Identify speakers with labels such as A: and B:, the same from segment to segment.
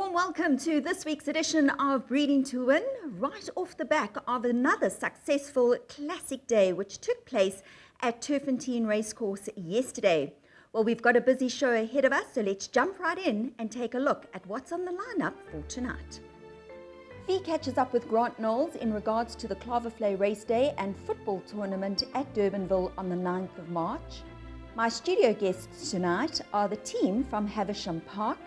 A: warm welcome to this week's edition of Breeding to Win, right off the back of another successful classic day which took place at Turfentine Racecourse yesterday. Well, we've got a busy show ahead of us, so let's jump right in and take a look at what's on the lineup for tonight. Fee catches up with Grant Knowles in regards to the Claverflay Race Day and football tournament at Durbanville on the 9th of March. My studio guests tonight are the team from Havisham Park.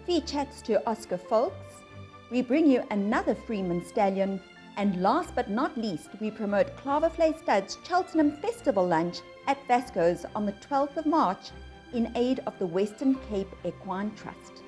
A: Fee chats to Oscar Folks. We bring you another Freeman Stallion. And last but not least, we promote Claverflay Stud's Cheltenham Festival Lunch at Vasco's on the 12th of March in aid of the Western Cape Equine Trust.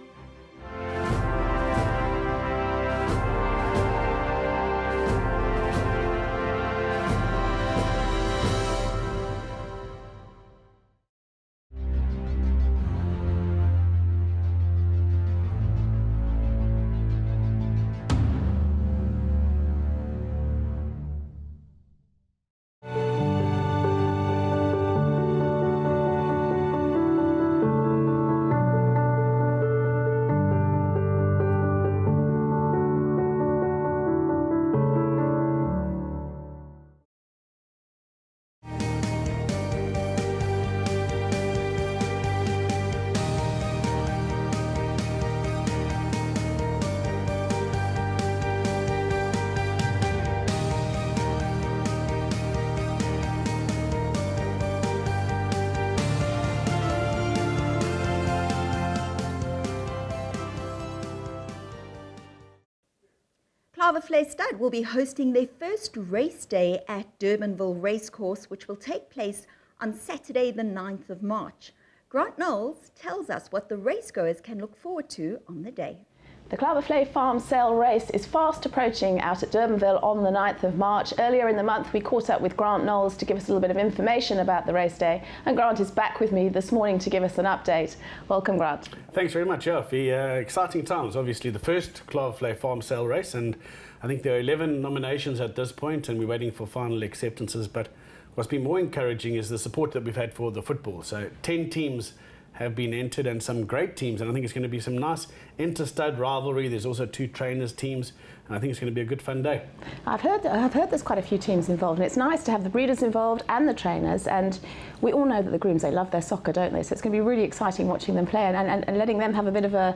A: Claverflay Stud will be hosting their first race day at Durbanville Racecourse, which will take place on Saturday the 9th of March. Grant Knowles tells us what the racegoers can look forward to on the day.
B: The Claverflay Farm Sale race is fast approaching out at Durbanville on the 9th of March. Earlier in the month we caught up with Grant Knowles to give us a little bit of information about the race day, and Grant is back with me this morning to give us an update. Welcome, Grant.
C: Thanks very much, Alfie. Exciting times, obviously the first Claverflay Farm Sale race, and I think there are 11 nominations at this point and we're waiting for final acceptances, but what's been more encouraging is the support that we've had for the football. So 10 teams have been entered and some great teams, and I think it's going to be some nice inter-stud rivalry. There's also 2 trainers teams, and I think it's going to be a good fun day.
B: I've heard there's quite a few teams involved, and it's nice to have the breeders involved and the trainers, and we all know that the grooms, they love their soccer, don't they? So it's going to be really exciting watching them play and letting them have a bit of a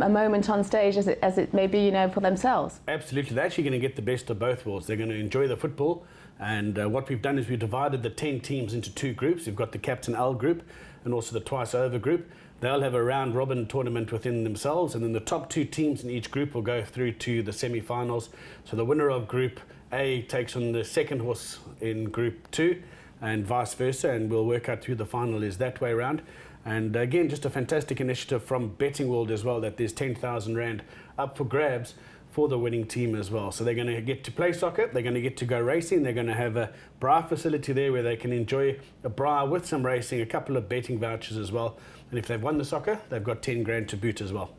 B: moment on stage as it may be, you know, for themselves.
C: Absolutely. They're actually going to get the best of both worlds. They're going to enjoy the football, and what we've done is we've divided the 10 teams into 2 groups. We've got the Captain L group and also the Twice Over group. They'll have a round robin tournament within themselves, and then the top 2 teams in each group will go through to the semi-finals. So the winner of Group A takes on the second horse in Group 2 and vice versa, and we'll work out who the final is that way around. And again, just a fantastic initiative from Betting World as well, that there's 10,000 Rand up for grabs for the winning team as well. So they're going to get to play soccer, they're going to get to go racing, they're going to have a bra facility there where they can enjoy a bra with some racing, a couple of betting vouchers as well. And if they've won the soccer, they've got 10 grand to boot as well.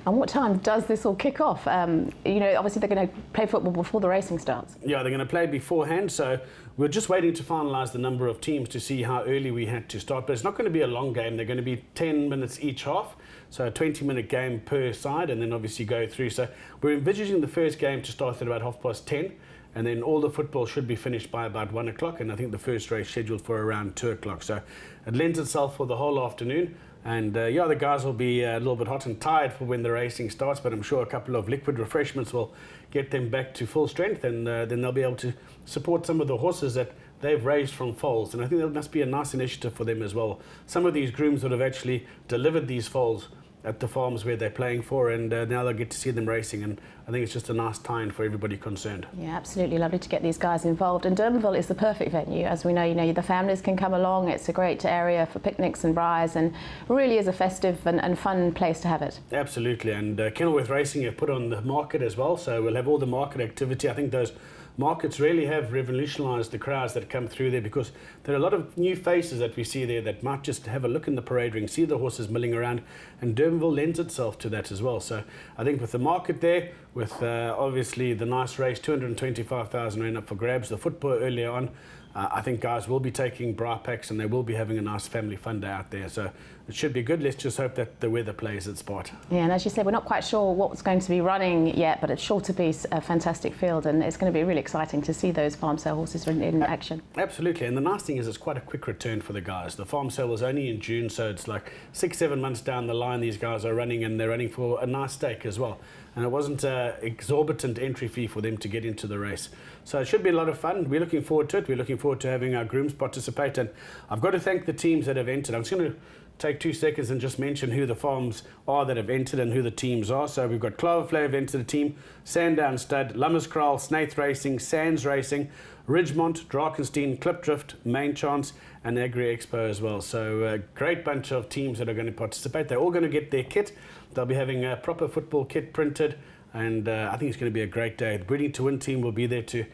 B: And what time does this all kick off? You know, obviously they're going to play football before the racing starts. Yeah,
C: they're going to play beforehand, so we're just waiting to finalise the number of teams to see how early we had to start. But it's not going to be a long game. They're going to be 10 minutes each half, so a 20-minute game per side, and then obviously go through. So we're envisaging the first game to start at about 10:30, and then all the football should be finished by about 1 o'clock, and I think the first race scheduled for around 2 o'clock. So it lends itself for the whole afternoon. And yeah, the guys will be a little bit hot and tired for when the racing starts, but I'm sure a couple of liquid refreshments will get them back to full strength, and then they'll be able to support some of the horses that they've raised from foals. And I think that must be a nice initiative for them as well. Some of these grooms would have actually delivered these foals at the farms where they're playing for, and now they'll get to see them racing, and I think it's just a nice tie-in for everybody concerned.
B: Yeah, absolutely lovely to get these guys involved, and Durbanville is the perfect venue. As we know, you know, the families can come along. It's a great area for picnics and braais, and really is a festive and fun place to have it.
C: Absolutely, and Kenilworth Racing have put on the market as well, so we'll have all the market activity. I think those markets really have revolutionised the crowds that come through there, because there are a lot of new faces that we see there that might just have a look in the parade ring, see the horses milling around, and Durbanville lends itself to that as well. So I think with the market there, with obviously the nice race, 225,000 Rand up for grabs, the football earlier on, I think guys will be taking bra packs and they will be having a nice family fun day out there. So it should be good. Let's just hope that the weather plays its part.
B: Yeah, and as you said, we're not quite sure what's going to be running yet, but it's sure to be a fantastic field, and it's going to be really exciting to see those farm sale horses in action.
C: Absolutely, and the nice thing is it's quite a quick return for the guys. The farm sale was only in June, so it's like 6-7 months down the line these guys are running, and they're running for a nice stake as well. And it wasn't an exorbitant entry fee for them to get into the race. So it should be a lot of fun. We're looking forward to it. We're looking forward to having our grooms participate. And I've got to thank the teams that have entered. I'm just going to take 2 seconds and just mention who the farms are that have entered and who the teams are. So we've got Cloverflay have entered the team, Sandown Stud, Lummerskraal, Snaith Racing, Sands Racing, Ridgemont, Drakenstein, Klipdrift, Main Chance, and Agri Expo as well. So a great bunch of teams that are going to participate. They're all going to get their kit. They'll be having a proper football kit printed, and I think it's going to be a great day. The Breeding to Win team will be there to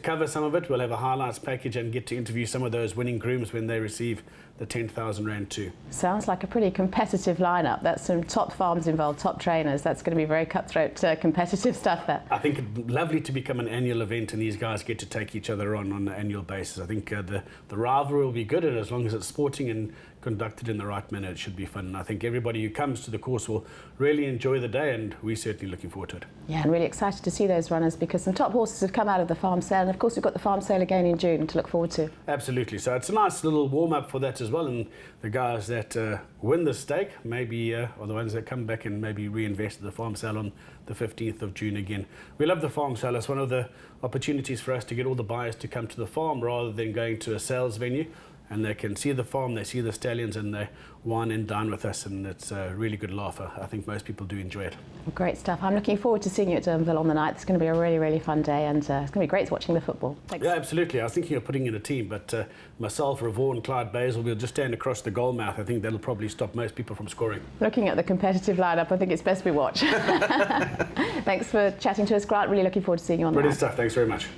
C: cover some of it. We'll have a highlights package and get to interview some of those winning grooms when they receive the 10,000 Rand too.
B: Sounds like a pretty competitive lineup. That's some top farms involved, top trainers. That's going to be very cutthroat, competitive stuff there.
C: I think it's lovely to become an annual event, and these guys get to take each other on an annual basis. I think the rivalry will be good, and as long as it's sporting and conducted in the right manner, it should be fun. And I think everybody who comes to the course will really enjoy the day, and we're certainly looking forward to it.
B: Yeah, and really excited to see those runners, because some top horses have come out of the farm sale, and of course we've got the farm sale again in June to look forward to.
C: Absolutely. So it's a nice little warm-up for that as well, and the guys that win the stake maybe are the ones that come back and maybe reinvest at the farm sale on the 15th of June again. We love the farm sale. It's one of the opportunities for us to get all the buyers to come to the farm rather than going to a sales venue, and they can see the farm, they see the stallions, and they wine and dine with us, and it's a really good laugh. I think most people do enjoy it.
B: Great stuff. I'm looking forward to seeing you at Durbanville on the night. It's going to be a really, really fun day, and it's going to be great watching the football. Thanks.
C: Yeah, absolutely. I was thinking of putting in a team, but myself, Ravor and Clyde Basil, we'll just stand across the goal mouth. I think that'll probably stop most people from scoring.
B: Looking at the competitive lineup, I think it's best we watch. Thanks for chatting to us, Grant. Really looking forward to seeing you on the night.
C: Brilliant stuff. Thanks very much.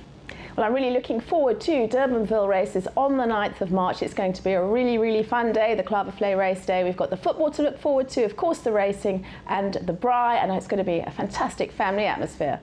B: Well, I'm really looking forward to Durbanville races on the 9th of March. It's going to be a really, really fun day, the Cloverflay race day. We've got the football to look forward to, of course the racing and the braai, and it's going to be a fantastic family atmosphere.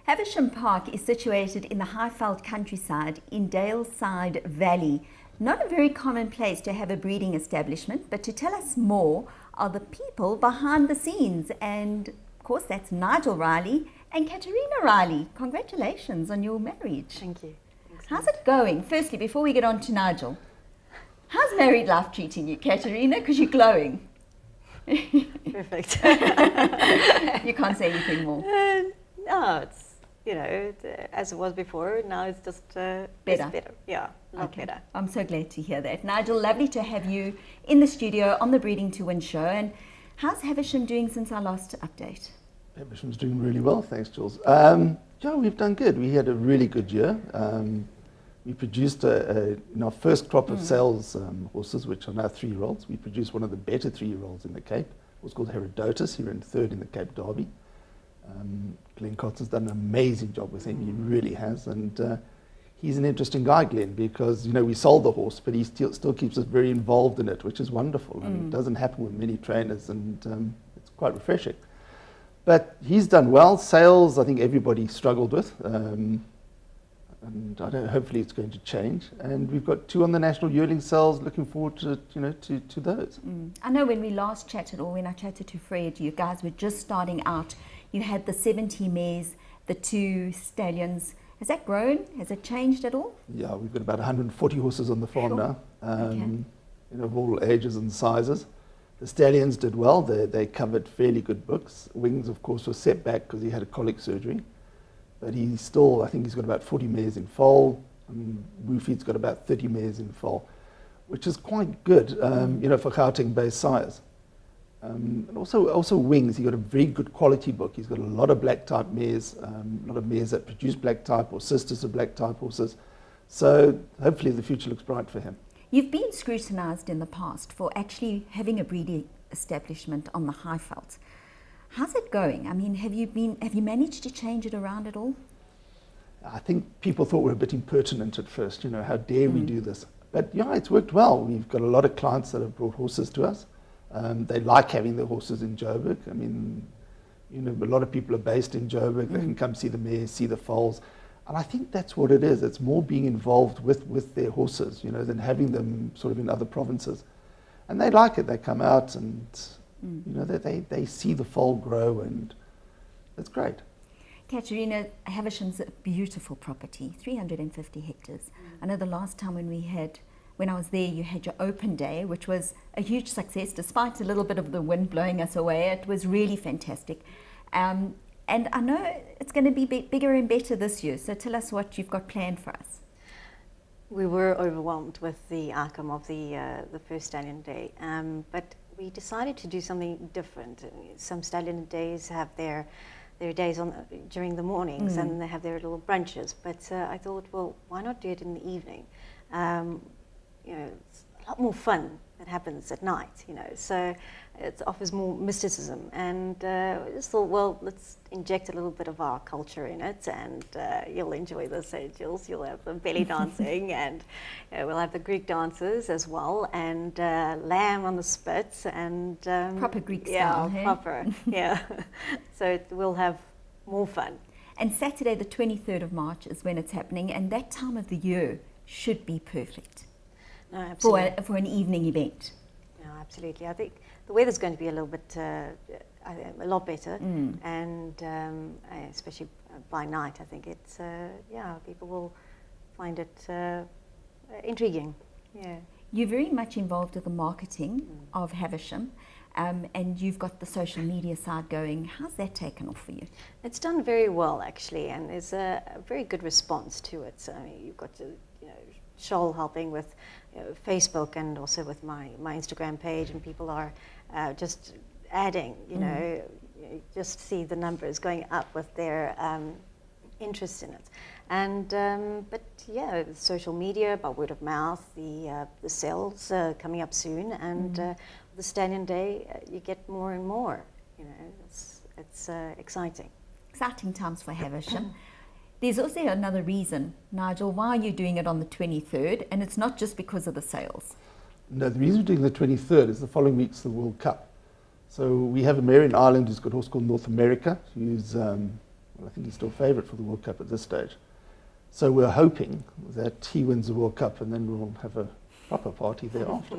A: Havisham Park is situated in the Highveld countryside in Daleside Valley. Not a very common place to have a breeding establishment, but to tell us more are the people behind the scenes. And of course, that's Nigel Riley and Katerina Riley. Congratulations on your marriage.
D: Thank you. Thanks.
A: How's it going? Firstly, before we get on to Nigel, how's married life treating you, Katerina? Because you're glowing.
D: Perfect.
A: You can't say anything more.
D: No, it's, you know, as it was before, now it's just
A: Better.
D: It's better. Yeah, a lot better.
A: I'm so glad to hear that. Nigel, lovely to have you in the studio on the Breeding to Win show. And how's Havisham doing since our last update?
E: Havisham's doing really well, thanks, Jules. Yeah, we've done good. We had a really good year. We produced in our first crop of sales horses, which are now 3-year-olds. We produced one of the better 3-year-olds in the Cape. It was called Herodotus. He ran third in the Cape Derby. Glenn Cotton's done an amazing job with him. He really has. And he's an interesting guy, Glenn, because, you know, we sold the horse, but he still keeps us very involved in it, which is wonderful. I mean, it doesn't happen with many trainers, and it's quite refreshing. But he's done well. Sales, I think everybody struggled with. And hopefully it's going to change. And we've got 2 on the national yearling sales. Looking forward to to those.
A: I know when we last chatted, or when I chatted to Fred, you guys were just starting out. You had the 70 mares, the 2 stallions. Has that grown? Has it changed at all?
E: Yeah, we've got about 140 horses on the farm
A: Sure.
E: now,
A: Okay.
E: of all ages and sizes. The stallions did well. They covered fairly good books. Wings, of course, was set back because he had a colic surgery. But he's still, I think he's got about 40 mares in foal. Woofie's got about 30 mares in foal, which is quite good, for Gauteng-based sires. And also Wings, he got a very good quality book. He's got a lot of black type mares, a lot of mares that produce black type or sisters of black type horses. So hopefully the future looks bright for him.
A: You've been scrutinised in the past for actually having a breeding establishment on the Highveld. How's it going? I mean, have you managed to change it around at all?
E: I think people thought we were a bit impertinent at first, how dare we do this? But yeah, it's worked well. We've got a lot of clients that have brought horses to us. They like having their horses in Joburg. I mean, a lot of people are based in Joburg. They can come see the mares, see the foals. And I think that's what it is. It's more being involved with their horses, than having them sort of in other provinces. And they like it. They come out and, they see the foal grow, and it's great.
A: Katerina, Havisham's a beautiful property, 350 hectares. I know the last time when I was there, you had your open day, which was a huge success, despite a little bit of the wind blowing us away. It was really fantastic. And I know it's going to be bigger and better this year. So tell us what you've got planned for us.
D: We were overwhelmed with the outcome of the first stallion day, but we decided to do something different. Some stallion days have their days during the mornings, and they have their little brunches. But I thought, well, why not do it in the evening? It's a lot more fun that happens at night. So it offers more mysticism, and I just thought, well, let's inject a little bit of our culture in it, and you'll enjoy this, Jules. You'll have the belly dancing, and we'll have the Greek dances as well, and lamb on the spits, and
A: Proper Greek
D: yeah,
A: style, hey?
D: proper, yeah. So we'll have more fun.
A: And Saturday, the 23rd of March, is when it's happening, and that time of the year should be perfect
D: No, absolutely.
A: for an evening event.
D: No, absolutely. I think the weather's going to be a little bit, a lot better, and especially by night, I think it's, people will find it intriguing. Yeah.
A: You're very much involved with the marketing of Havisham, and you've got the social media side going. How's that taken off for you?
D: It's done very well, actually, and there's a very good response to it. So you've got Shoal helping with Facebook and also with my Instagram page, and people are just adding, you just see the numbers going up with their interest in it. And but yeah, social media, by word of mouth, the sales coming up soon, and the stallion day, you get more and more. It's exciting.
A: Exciting times for Havisham. There's also another reason, Nigel, why you're doing it on the 23rd, and it's not just because of the sales.
E: No, the reason we're doing the 23rd is the following week's the World Cup. So we have a mare in Ireland who's got a horse called North America, who's, I think he's still favourite for the World Cup at this stage. So we're hoping that he wins the World Cup, and then we'll have a proper party thereafter.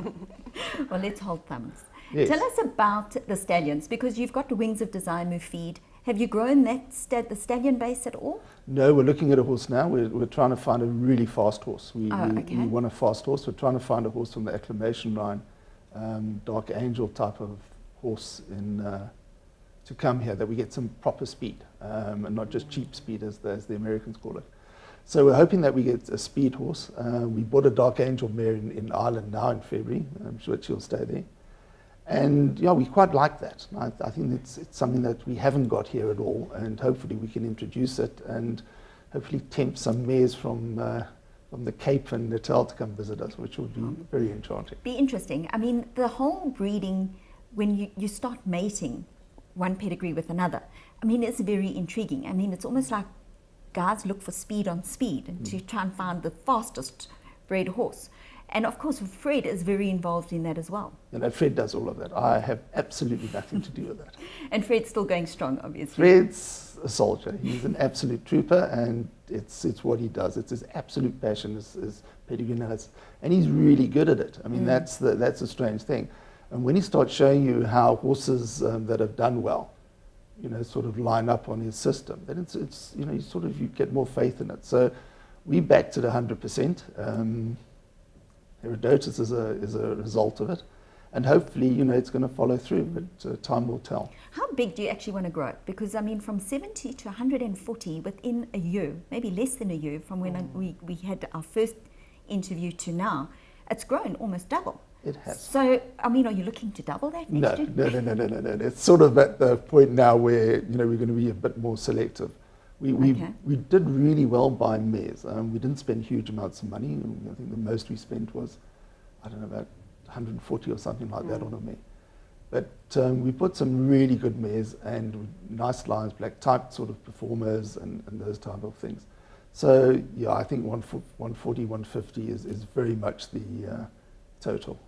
A: Well, let's hold thumbs.
E: Yes.
A: Tell us about the stallions, because you've got the Wings of Desire move feed. Have you grown the stallion base at all?
E: No, we're looking at a horse now. We're trying to find a really fast horse. We want a fast horse. We're trying to find a horse from the acclamation line, Dark Angel type of horse to come here, that we get some proper speed, and not just cheap speed as the Americans call it. So we're hoping that we get a speed horse. We bought a Dark Angel mare in Ireland now in February. I'm sure she'll stay there. And yeah, we quite like that. I think it's something that we haven't got here at all, and hopefully we can introduce it and hopefully tempt some mares from the Cape and Natal to come visit us, which would be very enchanting.
A: Be interesting. I mean, the whole breeding, when you start mating one pedigree with another, I mean, it's very intriguing. I mean, it's almost like guys look for speed on speed and to try and find the fastest bred horse. And of course, Fred is very involved in that as well.
E: You know, Fred does all of that. I have absolutely nothing to do with that.
A: And Fred's still going strong, obviously.
E: Fred's a soldier. He's an absolute trooper, and it's what he does. It's his absolute passion, his pedigree knows, and he's really good at it. I mean, that's a strange thing. And when he starts showing you how horses that have done well, you know, sort of line up on his system, then it's you know, you get more faith in it. So we backed it 100%. Herodotus is a result of it, and hopefully, you know, it's going to follow through, but time will tell.
A: How big do you actually want to grow? Because I mean, from 70 to 140 within a year, maybe less than a year, from when we had our first interview to now, it's grown almost double.
E: It has.
A: So, I mean, are you looking to double that next year?
E: No. It's sort of at the point now where, you know, we're going to be a bit more selective. We did really well by mares. We didn't spend huge amounts of money. I think the most we spent was, I don't know, about 140 or something like that on a mare. But we put some really good mares and nice lines, black type sort of performers and those type of things. So, yeah, I think 140, 150 is very much the total.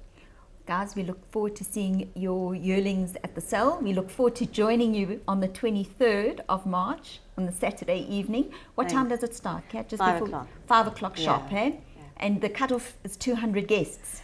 A: Guys, we look forward to seeing your yearlings at the sale. We look forward to joining you on the 23rd of March on the Saturday evening. What time does it start, Kat? Just
D: 5
A: before
D: o'clock.
A: 5 o'clock sharp,
D: Yeah.
A: eh?
D: Yeah.
A: And the cutoff is 200 guests.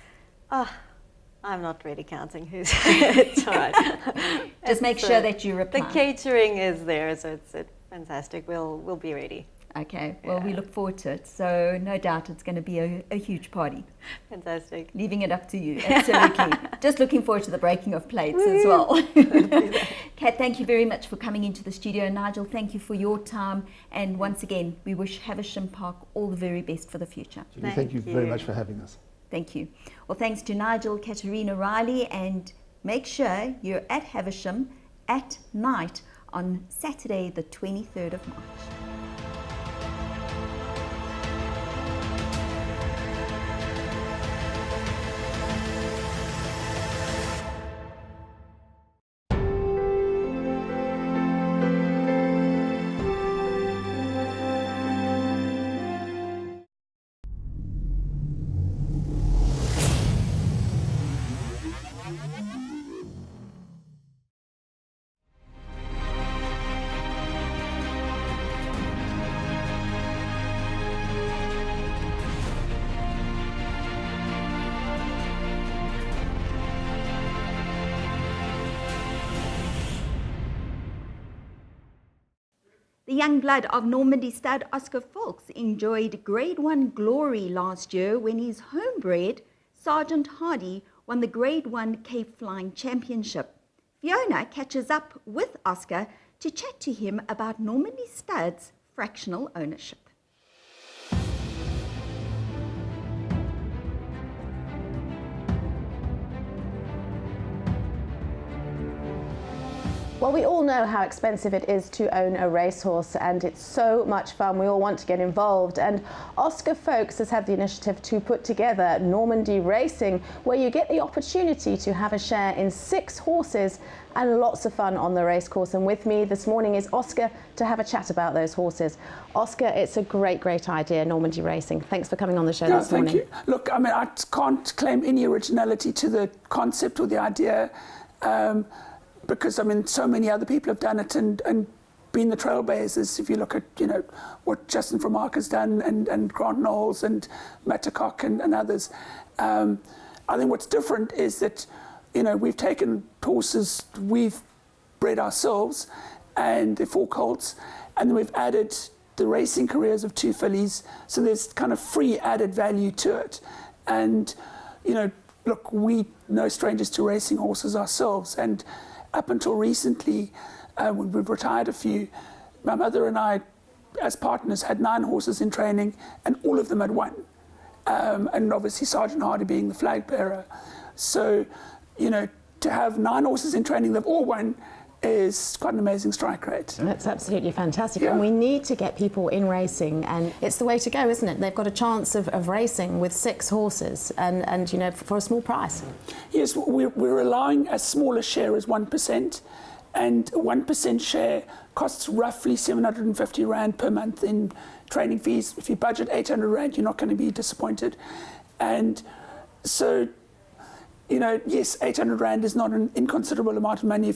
D: I'm not really counting who's. It's all right.
A: Just make sure that you reply.
D: The catering is there, so it's fantastic. We'll be ready.
A: Okay, well, we look forward to it. So no doubt it's going to be a huge party.
D: Fantastic.
A: Leaving it up to you, absolutely. Just looking forward to the breaking of plates as well. Kat, thank you very much for coming into the studio. Nigel, thank you for your time. And once again, we wish Havisham Park all the very best for the future.
E: Julie, thank you very much for having us.
A: Thank you. Well, thanks to Nigel, Katerina Riley, and make sure you're at Havisham at night on Saturday, the 23rd of March. The young blood of Normandy stud Oscar Fulks enjoyed Grade 1 glory last year when his homebred, Sergeant Hardy, won the Grade 1 Cape Flying Championship. Fiona catches up with Oscar to chat to him about Normandy stud's fractional ownership.
B: Well, we all know how expensive it is to own a racehorse, and it's so much fun. We all want to get involved. And Oscar Fulks has had the initiative to put together Normandy Racing, where you get the opportunity to have a share in 6 horses and lots of fun on the racecourse. And with me this morning is Oscar to have a chat about those horses. Oscar, it's a great idea, Normandy Racing. Thanks for coming on the show this morning.
F: Thank you. Look, I mean, I can't claim any originality to the concept or the idea. Because, I mean, so many other people have done it and been the trailblazers. If you look at, you know, what Justin Vermaak has done and Grant Knowles and Matt Cock and others. I think what's different is that, you know, we've taken horses we've bred ourselves and they're 4 colts, and then we've added the racing careers of 2 fillies. So there's kind of free added value to it. And, you know, look, we no strangers to racing horses ourselves. And up until recently, when we've retired a few, my mother and I, as partners, had 9 horses in training, and all of them had won. And obviously Sergeant Hardy being the flag bearer. So, you know, to have 9 horses in training, they've all won, is quite an amazing strike rate.
B: That's absolutely fantastic.
F: Yeah.
B: And we need to get people in racing, and it's the way to go, isn't it? They've got a chance of racing with 6 horses and you know, for a small price.
F: Yes, we're allowing as small a share as 1%, and a 1% share costs roughly 750 Rand per month in training fees. If you budget 800 Rand, you're not going to be disappointed. And So, you know, yes, 800 Rand is not an inconsiderable amount of money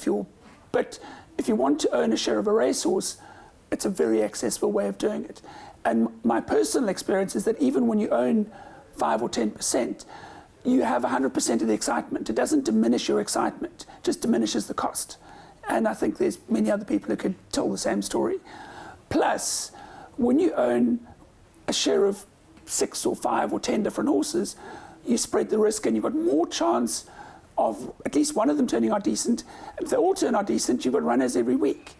F: but if you want to own a share of a racehorse, it's a very accessible way of doing it. And my personal experience is that even when you own 5 or 10%, you have 100% of the excitement. It doesn't diminish your excitement, it just diminishes the cost. And I think there's many other people who could tell the same story. Plus, when you own a share of 6 or 5 or 10 different horses, you spread the risk and you've got more chance of at least one of them turning out decent. If they all turn out decent, you've got runners every week.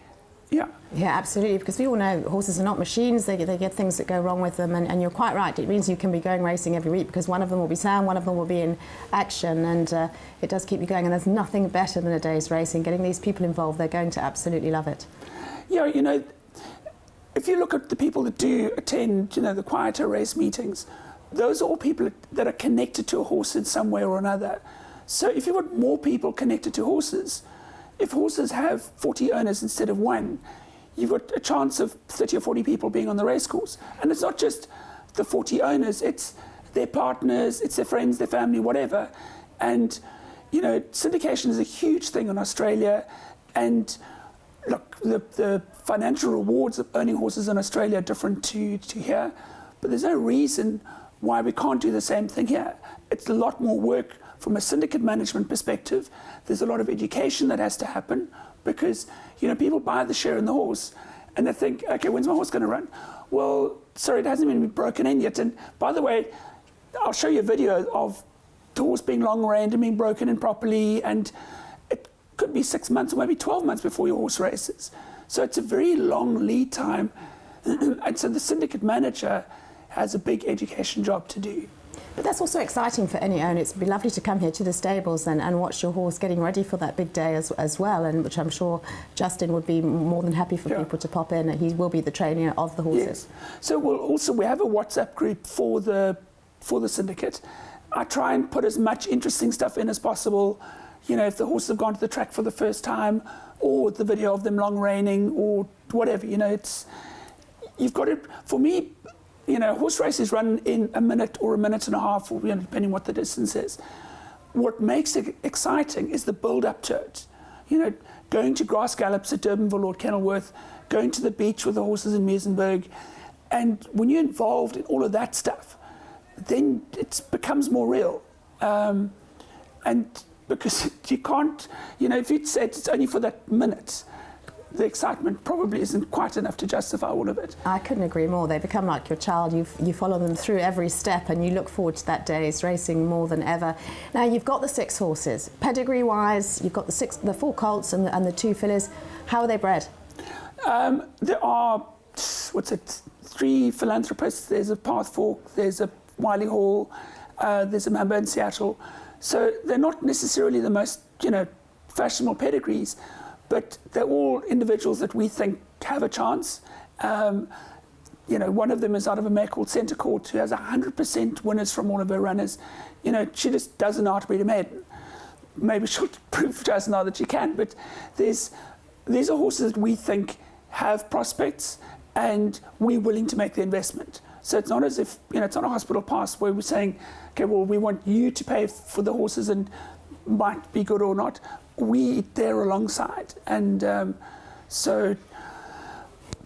F: Yeah.
B: Yeah, absolutely, because we all know horses are not machines. They get things that go wrong with them, and you're quite right. It means you can be going racing every week because one of them will be sound, one of them will be in action, and it does keep you going. And there's nothing better than a day's racing. Getting these people involved, they're going to absolutely love it.
F: Yeah, you know, if you look at the people that do attend, you know, the quieter race meetings, those are all people that are connected to a horse in some way or another. So if you've got more people connected to horses, if horses have 40 owners instead of one, you've got a chance of 30 or 40 people being on the race course. And it's not just the 40 owners, it's their partners, it's their friends, their family, whatever. And, you know, syndication is a huge thing in Australia. And look, the financial rewards of owning horses in Australia are different to here. But there's no reason why we can't do the same thing here. It's a lot more work from a syndicate management perspective. There's a lot of education that has to happen because, you know, people buy the share in the horse and they think, okay, when's my horse going to run? Well, sorry, it hasn't been broken in yet. And by the way, I'll show you a video of the horse being long-reined and being broken in properly, and it could be 6 months or maybe 12 months before your horse races. So it's a very long lead time. And so the syndicate manager has a big education job to do.
B: But that's also exciting for any owner. It'd be lovely to come here to the stables and watch your horse getting ready for that big day as well, and which I'm sure Justin would be more than happy for people to pop in. He will be the trainer of the horses.
F: Yes. So we have a WhatsApp group for the syndicate. I try and put as much interesting stuff in as possible. You know, if the horses have gone to the track for the first time, or the video of them long reining, or whatever. You know, you've got to. For me, you know, horse races run in a minute or a minute and a half, or, you know, depending what the distance is. What makes it exciting is the build-up to it. You know, going to grass gallops at Durbanville or Kenilworth, going to the beach with the horses in Muizenberg, and when you're involved in all of that stuff, then it becomes more real. And because you can't, you know, if you'd said it's only for that minute, the excitement probably isn't quite enough to justify all of it.
B: I couldn't agree more. They become like your child. You follow them through every step and you look forward to that day's racing more than ever. Now, you've got the 6 horses. Pedigree-wise, you've got the 4 colts and the 2 fillies. How are they bred?
F: There are, 3 philanthropists. There's a Path Fork, there's a Wiley Hall, there's a Mamba in Seattle. So they're not necessarily the most, you know, fashionable pedigrees, but they're all individuals that we think have a chance. You know, one of them is out of a mare called Centre Court, who has 100% winners from all of her runners. You know, she just doesn't know how to breed a maiden. Maybe she'll prove to us now that she can, but these are horses that we think have prospects and we're willing to make the investment. So it's not as if, you know, it's not a hospital pass where we're saying, okay, well, we want you to pay for the horses and might be good or not. We there alongside, and so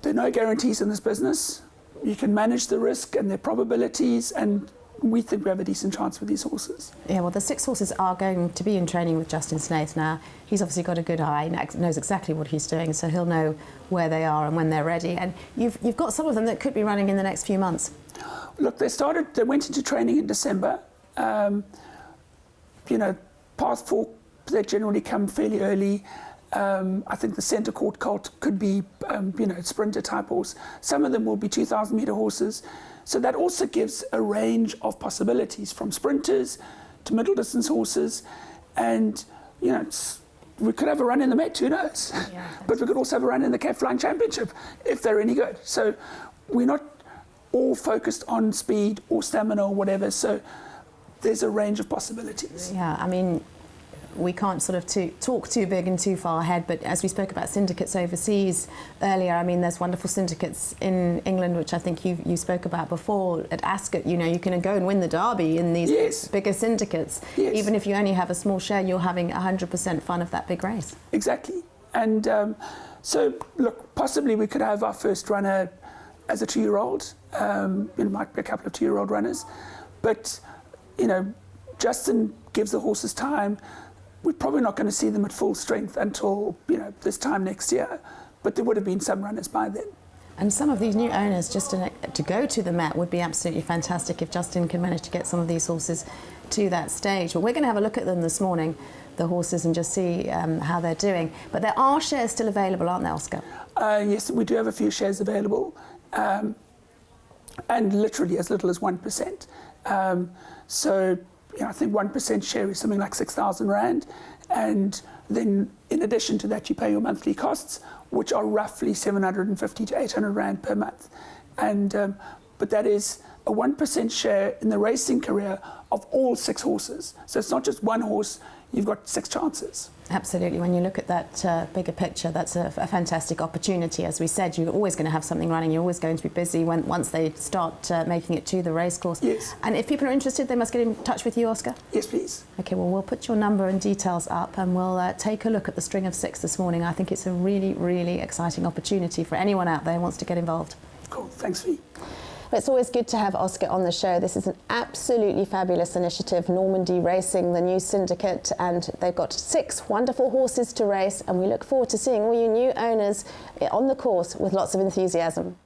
F: there are no guarantees in this business. You can manage the risk and their probabilities, and we think we have a decent chance with these horses.
B: Yeah, well, the 6 horses are going to be in training with Justin Snaith now. He's obviously got a good eye, knows exactly what he's doing, so he'll know where they are and when they're ready. And you've got some of them that could be running in the next few months.
F: Look, they went into training in December. You know, Path Fork, they generally come fairly early. I think the Centre Court colt could be, you know, sprinter type horse. Some of them will be 2,000 metre horses. So that also gives a range of possibilities from sprinters to middle distance horses. And, you know, we could have a run in the Met, who knows? Yeah, but we could also have a run in the Cape Flying Championship if they're any good. So we're not all focused on speed or stamina or whatever. So there's a range of possibilities.
B: Yeah, I mean, we can't sort of talk too big and too far ahead, but as we spoke about syndicates overseas earlier, I mean, there's wonderful syndicates in England, which I think you spoke about before at Ascot. You know, you can go and win the Derby in these bigger syndicates.
F: Yes.
B: Even if you only have a small share, you're having 100% fun of that big race.
F: Exactly. And so, look, possibly we could have our first runner as a 2-year-old. It might be a couple of 2-year-old runners. But, you know, Justin gives the horses time. We're probably not going to see them at full strength until, you know, this time next year. But there would have been some runners by then.
B: And some of these new owners, just to go to the Met would be absolutely fantastic if Justin can manage to get some of these horses to that stage. But we're going to have a look at them this morning, the horses, and just see how they're doing. But there are shares still available, aren't there, Oscar?
F: Yes, we do have a few shares available, and literally as little as 1%. So, you know, I think 1% share is something like 6,000 Rand, and then in addition to that you pay your monthly costs, which are roughly 750 to 800 Rand per month. And but that is a 1% share in the racing career of all 6 horses. So it's not just one horse, you've got 6 chances.
B: Absolutely. When you look at that bigger picture, that's a fantastic opportunity. As we said, you're always going to have something running. You're always going to be busy once they start making it to the racecourse.
F: Yes.
B: And if people are interested, they must get in touch with you, Oscar?
F: Yes, please.
B: OK, well, we'll put your number and details up and we'll take a look at the string of 6 this morning. I think it's a really, really exciting opportunity for anyone out there who wants to get involved.
F: Cool. Thanks, Fee.
B: It's always good to have Oscar on the show. This is an absolutely fabulous initiative, Normandy Racing, the new syndicate, and they've got 6 wonderful horses to race, and we look forward to seeing all you new owners on the course with lots of enthusiasm.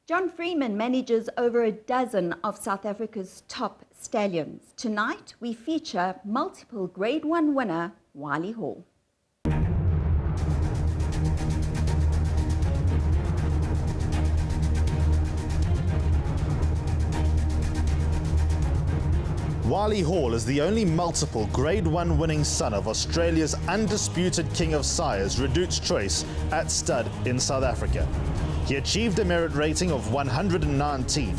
A: John Freeman manages over a dozen of South Africa's top stallions. Tonight, we feature multiple Grade 1 winner, Wiley Hall.
G: Wiley Hall is the only multiple Grade 1 winning son of Australia's undisputed king of sires, Redout's Choice, at stud in South Africa. He achieved a merit rating of 119.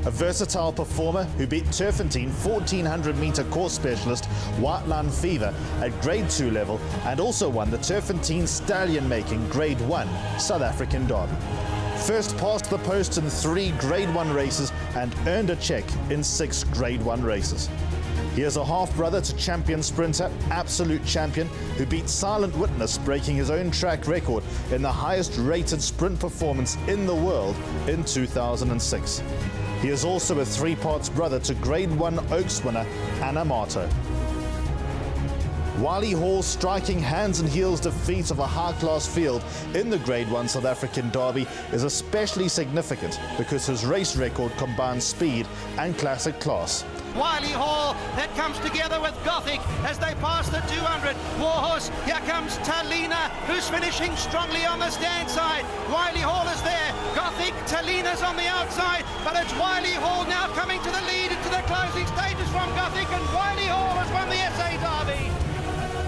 G: A versatile performer who beat Turfentine 1400-metre course specialist White Line Fever at Grade 2 level and also won the Turfentine stallion-making Grade 1 South African Derby. First passed the post in 3 Grade 1 races and earned a cheque in 6 Grade 1 races. He is a half-brother to champion sprinter, Absolute Champion, who beat Silent Witness, breaking his own track record in the highest-rated sprint performance in the world in 2006. He is also a 3-parts brother to Grade 1 Oaks winner, Anna Marto. Wiley Hall's striking hands and heels defeat of a high-class field in the Grade 1 South African Derby is especially significant because his race record combines speed and classic class.
H: Wiley Hall, that comes together with Gothic as they pass the 200. Warhorse, here comes Talina, who's finishing strongly on the stand side. Wiley Hall is there. Gothic, Talina's on the outside, but it's Wiley Hall now coming to the lead into the closing stages from Gothic, and Wiley Hall has won the SA Derby.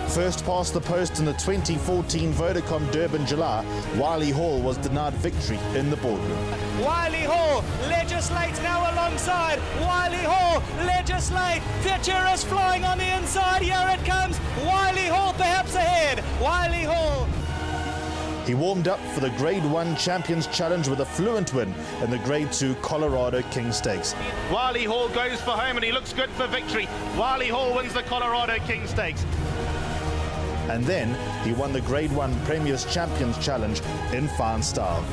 G: First past the post in the 2014 Vodacom Durban July, Wiley Hall was denied victory in the boardroom.
H: Wiley Hall legislates now alongside. Wiley Hall legislate. Futurist flying on the inside. Here it comes. Wiley Hall perhaps ahead. Wiley Hall.
G: He warmed up for the Grade 1 Champions Challenge with a fluent win in the Grade 2 Colorado King Stakes.
H: Wiley Hall goes for home and he looks good for victory. Wiley Hall wins the Colorado King Stakes.
G: And then he won the Grade 1 Premier's Champions Challenge in fine style.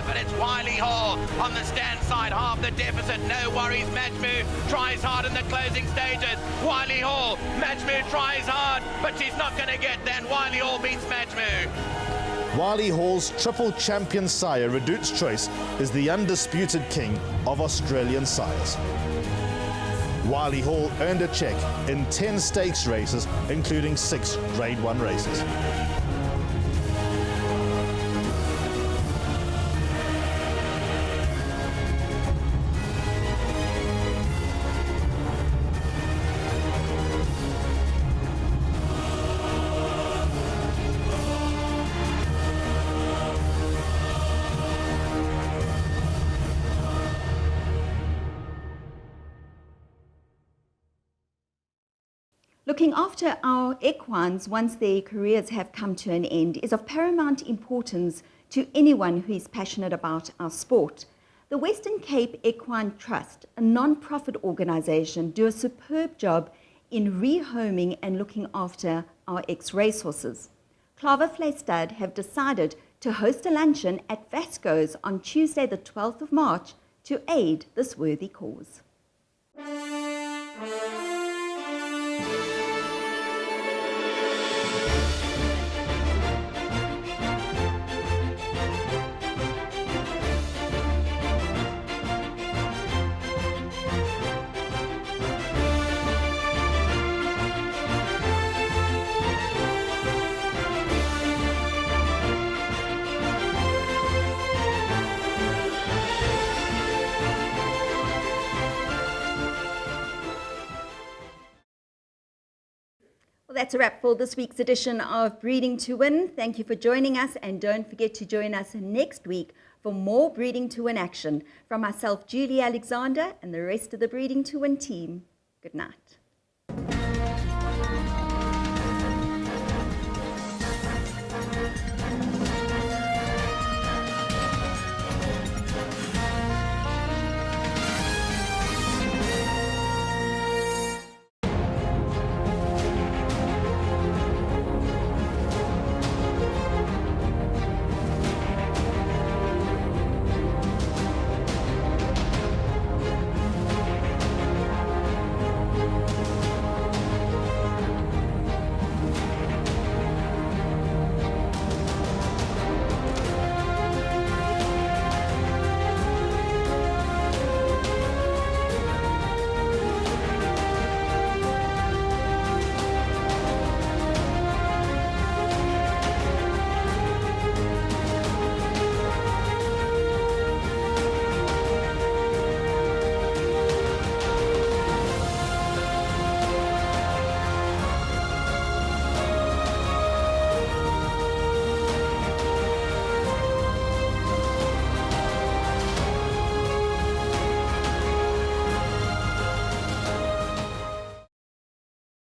H: But it's Wiley Hall on the stand side, half the deficit, no worries. Matchmoo tries hard in the closing stages. Wiley Hall, Matchmoo tries hard, but she's not going to get there. Wiley Hall beats Matchmoo.
G: Wiley Hall's triple champion sire, Redout's Choice, is the undisputed king of Australian sires. Wiley Hall earned a check in 10 stakes races, including 6 Grade 1 races.
A: Looking after our equines once their careers have come to an end is of paramount importance to anyone who is passionate about our sport. The Western Cape Equine Trust, a non-profit organisation, do a superb job in rehoming and looking after our ex-racehorses. Klavervlei Stud have decided to host a luncheon at Vasco's on Tuesday the 12th of March to aid this worthy cause. Well, that's a wrap for this week's edition of Breeding to Win. Thank you for joining us, and don't forget to join us next week for more Breeding to Win action. From myself, Julie Alexander, and the rest of the Breeding to Win team, good night.